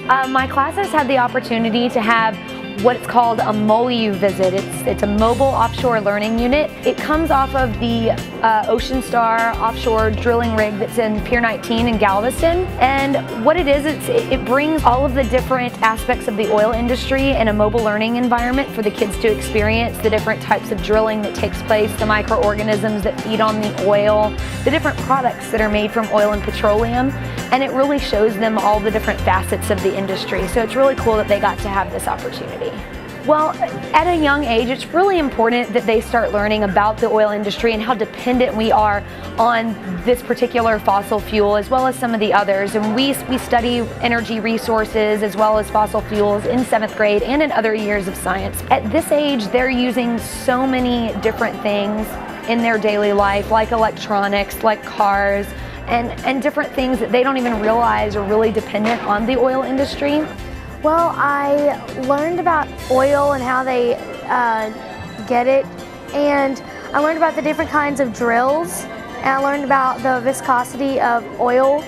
My classes had the opportunity to have what's called a MOLU visit. It's a mobile offshore learning unit. It comes off of the Ocean Star offshore drilling rig that's in Pier 19 in Galveston. And what it is, it brings all of the different aspects of the oil industry in a mobile learning environment for the kids to experience the different types of drilling that takes place, the microorganisms that feed on the oil, the different products that are made from oil and petroleum. And it really shows them all the different facets of the industry. So it's really cool that they got to have this opportunity. Well, at a young age, it's really important that they start learning about the oil industry and how dependent we are on this particular fossil fuel as well as some of the others. And we study energy resources as well as fossil fuels in 7th grade and in other years of science. At this age, they're using so many different things in their daily life, like electronics, like cars, and different things that they don't even realize are really dependent on the oil industry. Well, I learned about oil and how they get it, and I learned about the different kinds of drills, and I learned about the viscosity of oil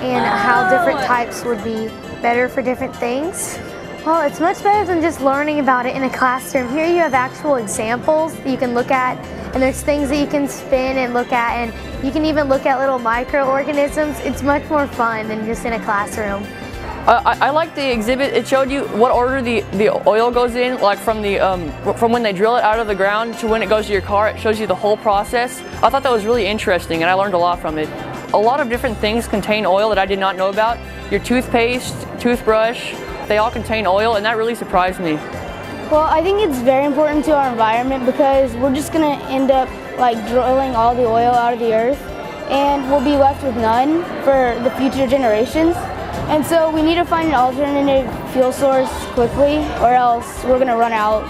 and how different types would be better for different things. Well, it's much better than just learning about it in a classroom. Here you have actual examples that you can look at, and there's things that you can spin and look at, and you can even look at little microorganisms. It's much more fun than just in a classroom. I like the exhibit. It showed you what order the oil goes in, like from when they drill it out of the ground to when it goes to your car. It shows you the whole process. I thought that was really interesting, and I learned a lot from it. A lot of different things contain oil that I did not know about. Your toothpaste, toothbrush, they all contain oil, and that really surprised me. Well, I think it's very important to our environment because we're just going to end up like drilling all the oil out of the earth, and we'll be left with none for the future generations. And so we need to find an alternative fuel source quickly, or else we're going to run out.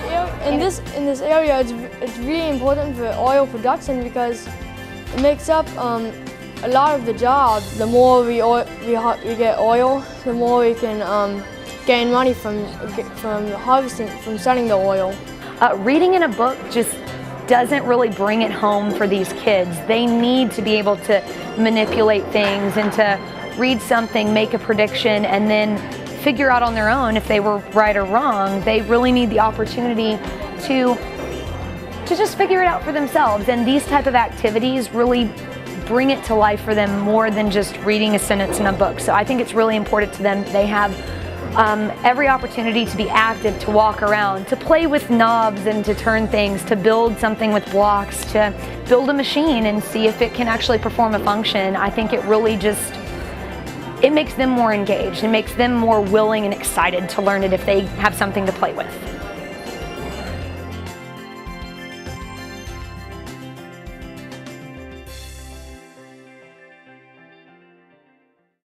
In this area, it's really important for oil production because it makes up a lot of the jobs. The more we get oil, the more we can gain money from harvesting, from selling the oil. Reading in a book just doesn't really bring it home for these kids. They need to be able to manipulate things and to read something, make a prediction, and then figure out on their own if they were right or wrong. They really need the opportunity to just figure it out for themselves. And these type of activities really bring it to life for them more than just reading a sentence in a book. So I think it's really important to them that they have every opportunity to be active, to walk around, to play with knobs and to turn things, to build something with blocks, to build a machine and see if it can actually perform a function. I think it really just it makes them more engaged. It makes them more willing and excited to learn it if they have something to play with.